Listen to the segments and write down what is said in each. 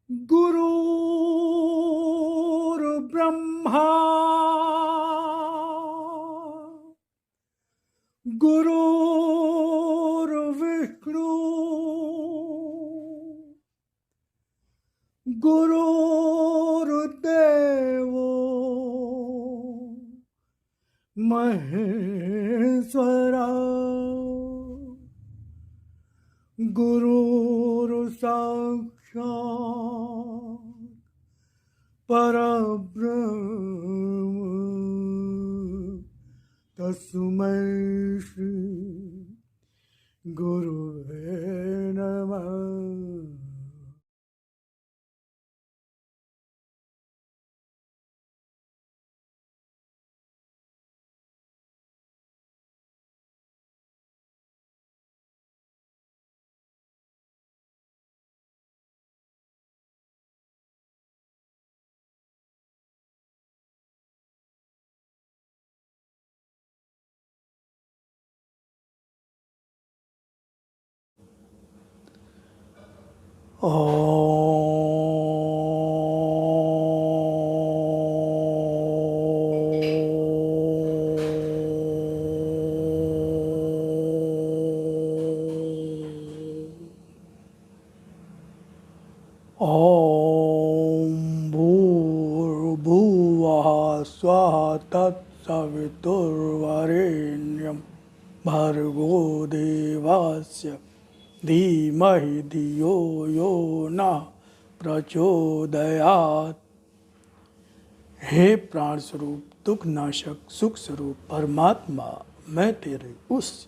गुरुर्ब्रह्मा गुरुर्विष्णु गुरुर्देवो महेश्वरा गुरुर्साक्षात् परब्रह्म तस्मै श्री गुरुवे नमः। ॐ भूर्भुवः स्वः तत्सवितुर्वरेण्यं भर्गो देवस्य धीमहि धियो यो नः प्रचोदयात्। हे प्राण स्वरूप, दुख नाशक, सुख स्वरूप परमात्मा, मैं तेरे उस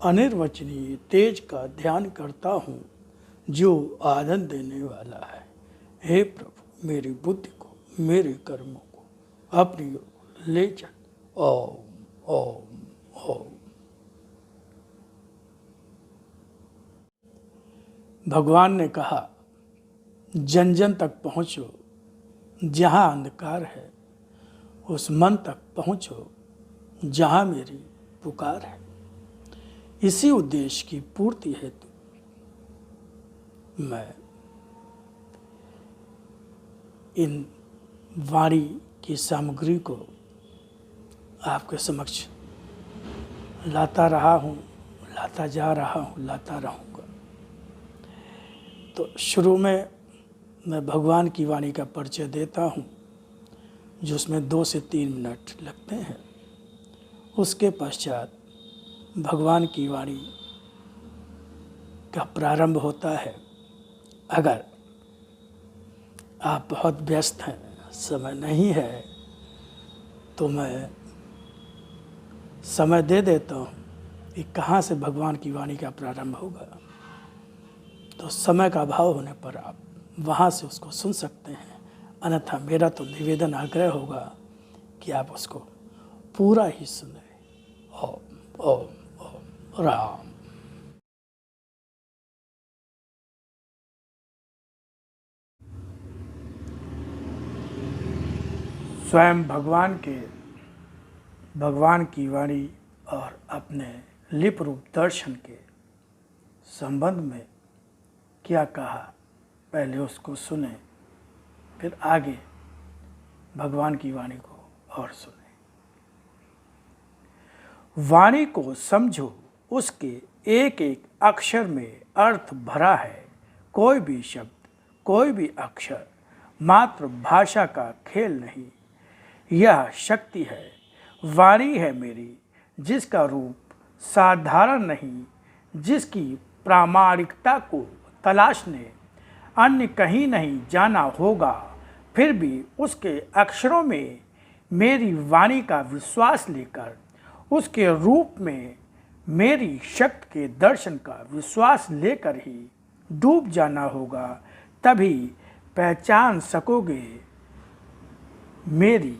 अनिर्वचनीय तेज का ध्यान करता हूँ जो आनंद देने वाला है। हे प्रभु, मेरी बुद्धि को, मेरे कर्मों को अपनी ओर ले चल। ओम ओम ओम। भगवान ने कहा, जन जन तक पहुँचो, जहाँ अंधकार है उस मन तक पहुँचो जहाँ मेरी पुकार है। इसी उद्देश्य की पूर्ति हेतु मैं इन वाणी की सामग्री को आपके समक्ष लाता रहा हूँ, लाता जा रहा हूँ, लाता रहूँगा। तो शुरू में मैं भगवान की वाणी का परिचय देता हूँ, जिसमें 2 से 3 मिनट लगते हैं। उसके पश्चात भगवान की वाणी का प्रारंभ होता है। अगर आप बहुत व्यस्त हैं, समय नहीं है, तो मैं समय दे देता हूँ कि कहाँ से भगवान की वाणी का प्रारंभ होगा। तो समय का अभाव होने पर आप वहाँ से उसको सुन सकते हैं, अन्यथा मेरा तो निवेदन आग्रह होगा कि आप उसको पूरा ही सुने। ओम ओम ओम राम। स्वयं भगवान की वाणी और अपने लिप रूप दर्शन के संबंध में क्या कहा, पहले उसको सुने, फिर आगे भगवान की वाणी को और सुने। वाणी को समझो, उसके एक एक अक्षर में अर्थ भरा है। कोई भी शब्द, कोई भी अक्षर मात्र भाषा का खेल नहीं, यह शक्ति है। वाणी है मेरी, जिसका रूप साधारण नहीं, जिसकी प्रामाणिकता को तलाशने अन्य कहीं नहीं जाना होगा, फिर भी उसके अक्षरों में मेरी वाणी का विश्वास लेकर, उसके रूप में मेरी शक्ति के दर्शन का विश्वास लेकर ही डूब जाना होगा। तभी पहचान सकोगे मेरी,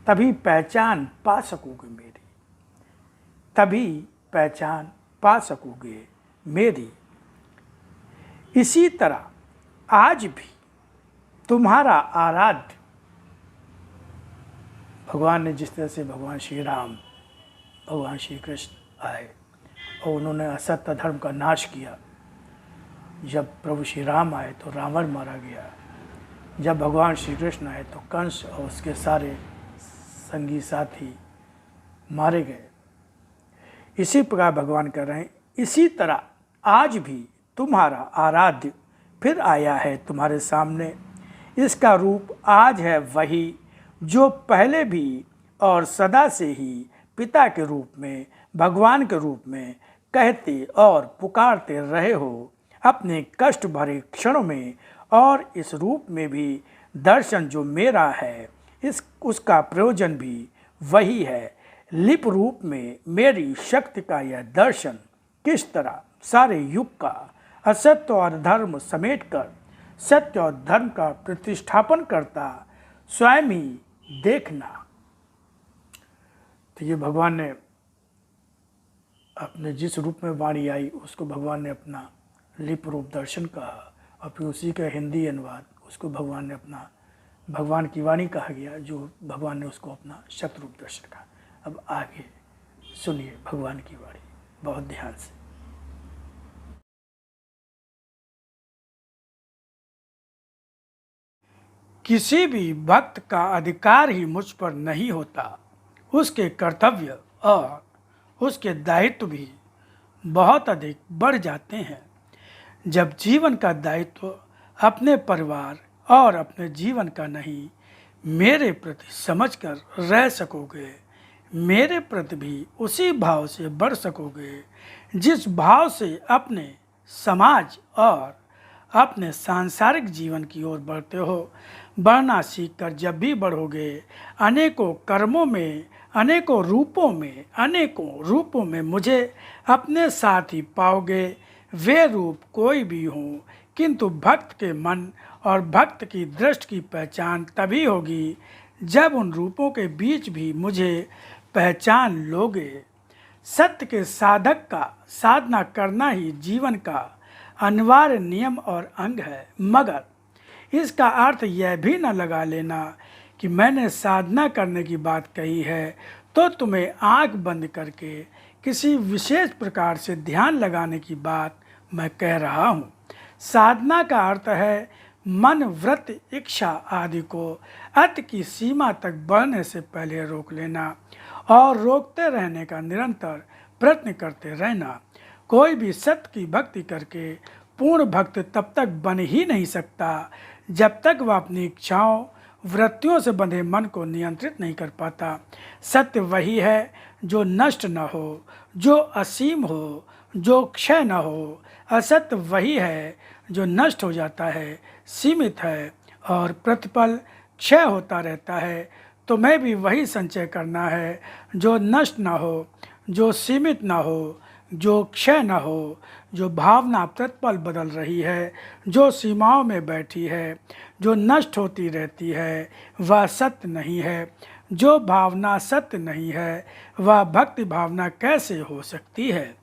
तभी पहचान पा सकोगे मेरी, तभी पहचान पा सकोगे मेरी। इसी तरह आज भी तुम्हारा आराध्य भगवान ने, जिस तरह से भगवान श्री राम, भगवान श्री कृष्ण आए और उन्होंने असत्य धर्म का नाश किया, जब प्रभु श्री राम आए तो रावण मारा गया, जब भगवान श्री कृष्ण आए तो कंस और उसके सारे संगी साथी मारे गए। इसी प्रकार भगवान कह रहे हैं, इसी तरह आज भी तुम्हारा आराध्य फिर आया है तुम्हारे सामने। इसका रूप आज है वही जो पहले भी और सदा से ही पिता के रूप में, भगवान के रूप में कहते और पुकारते रहे हो अपने कष्ट भरे क्षणों में। और इस रूप में भी दर्शन जो मेरा है उसका प्रयोजन भी वही है। लिप रूप में मेरी शक्ति का यह दर्शन किस तरह सारे युग का असत्य और धर्म समेटकर सत्य और धर्म का प्रतिष्ठापन करता स्वयं ही देखना। तो ये भगवान ने अपने जिस रूप में वाणी आई उसको भगवान ने अपना लिप रूप दर्शन कहा, और फिर उसी का हिंदी अनुवाद उसको भगवान ने अपना भगवान की वाणी कहा गया, जो भगवान ने उसको अपना शत रूप दर्शन कहा। अब आगे सुनिए भगवान की वाणी बहुत ध्यान से। किसी भी भक्त का अधिकार ही मुझ पर नहीं होता, उसके कर्तव्य और उसके दायित्व भी बहुत अधिक बढ़ जाते हैं। जब जीवन का दायित्व अपने परिवार और अपने जीवन का नहीं, मेरे प्रति समझकर रह सकोगे, मेरे प्रति भी उसी भाव से बढ़ सकोगे जिस भाव से अपने समाज और अपने सांसारिक जीवन की ओर बढ़ते हो। बढ़ना सीखकर जब भी बढ़ोगे, अनेकों कर्मों में, अनेकों रूपों में मुझे अपने साथ ही पाओगे। वे रूप कोई भी हों, किंतु भक्त के मन और भक्त की दृष्टि की पहचान तभी होगी जब उन रूपों के बीच भी मुझे पहचान लोगे। सत्य के साधक का साधना करना ही जीवन का अनिवार्य नियम और अंग है, मगर इसका अर्थ यह भी न लगा लेना कि मैंने साधना करने की बात कही है तो तुम्हें आंख बंद करके किसी विशेष प्रकार से ध्यान लगाने की बात मैं कह रहा हूँ। साधना का अर्थ है मन, व्रत, इच्छा आदि को अति की सीमा तक बढ़ने से पहले रोक लेना और रोकते रहने का निरंतर प्रयत्न करते रहना। कोई भी सत्य की भक्ति करके पूर्ण भक्त तब तक बन ही नहीं सकता जब तक वह अपनी इच्छाओं, वृत्तियों से बंधे मन को नियंत्रित नहीं कर पाता। सत्य वही है जो नष्ट न हो, जो असीम हो, जो क्षय न हो। असत्य वही है जो नष्ट हो जाता है, सीमित है और प्रतिपल क्षय होता रहता है। तुम्हें भी वही संचय करना है जो नष्ट न हो, जो सीमित न हो, जो क्षय न हो। जो भावना प्रतिपल बदल रही है, जो सीमाओं में बैठी है, जो नष्ट होती रहती है, वह सत्य नहीं है। जो भावना सत्य नहीं है, वह भक्ति भावना कैसे हो सकती है।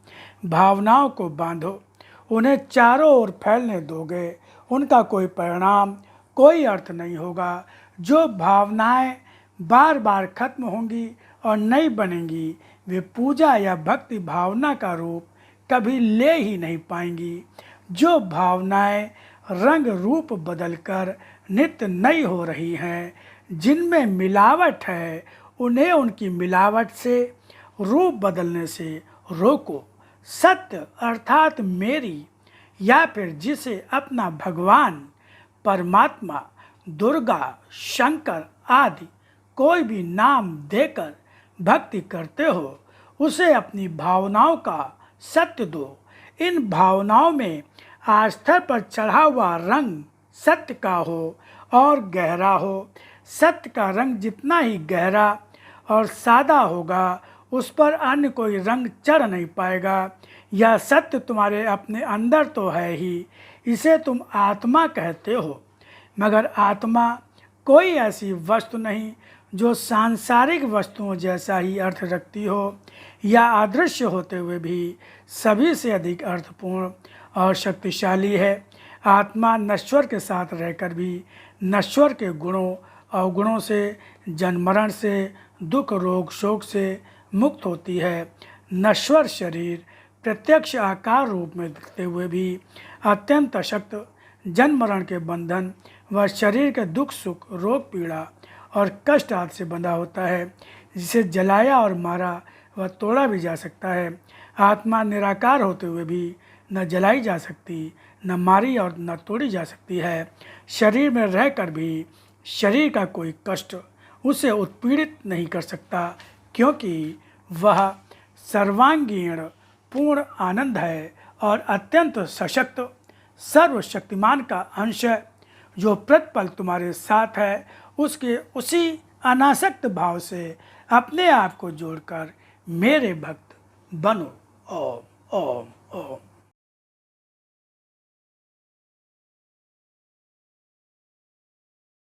भावनाओं को बांधो, उन्हें चारों ओर फैलने दोगे, उनका कोई परिणाम, कोई अर्थ नहीं होगा। जो भावनाएं बार बार खत्म होंगी और नई बनेंगी, वे पूजा या भक्ति भावना का रूप कभी ले ही नहीं पाएंगी। जो भावनाएं रंग रूप बदलकर नित्य नई हो रही हैं, जिनमें मिलावट है, उन्हें उनकी मिलावट से, रूप बदलने से रोको। सत्य अर्थात मेरी या फिर जिसे अपना भगवान, परमात्मा, दुर्गा, शंकर आदि कोई भी नाम देकर भक्ति करते हो, उसे अपनी भावनाओं का सत्य दो। इन भावनाओं में आस्था पर चढ़ा हुआ रंग सत्य का हो और गहरा हो। सत्य का रंग जितना ही गहरा और सादा होगा, उस पर अन्य कोई रंग चढ़ नहीं पाएगा। यह सत्य तुम्हारे अपने अंदर तो है ही, इसे तुम आत्मा कहते हो, मगर आत्मा कोई ऐसी वस्तु नहीं जो सांसारिक वस्तुओं जैसा ही अर्थ रखती हो या अदृश्य होते हुए भी सभी से अधिक अर्थपूर्ण और शक्तिशाली है। आत्मा नश्वर के साथ रहकर भी नश्वर के गुणों अवगुणों से, जन्म मरण से, दुख रोग शोक से मुक्त होती है। नश्वर शरीर प्रत्यक्ष आकार रूप में दिखते हुए भी अत्यंत अशक्त, जन्म मरण के बंधन व शरीर के दुख सुख, रोग पीड़ा और कष्ट आदि से बंधा होता है, जिसे जलाया और मारा व तोड़ा भी जा सकता है। आत्मा निराकार होते हुए भी न जलाई जा सकती, न मारी और न तोड़ी जा सकती है। शरीर में रहकर भी शरीर का कोई कष्ट उसे उत्पीड़ित नहीं कर सकता, क्योंकि वह सर्वांगीण पूर्ण आनंद है और अत्यंत सशक्त सर्वशक्तिमान का अंश है, जो प्रतिपल तुम्हारे साथ है। उसके उसी अनासक्त भाव से अपने आप को जोड़कर मेरे भक्त बनो। ओम ओम ओम।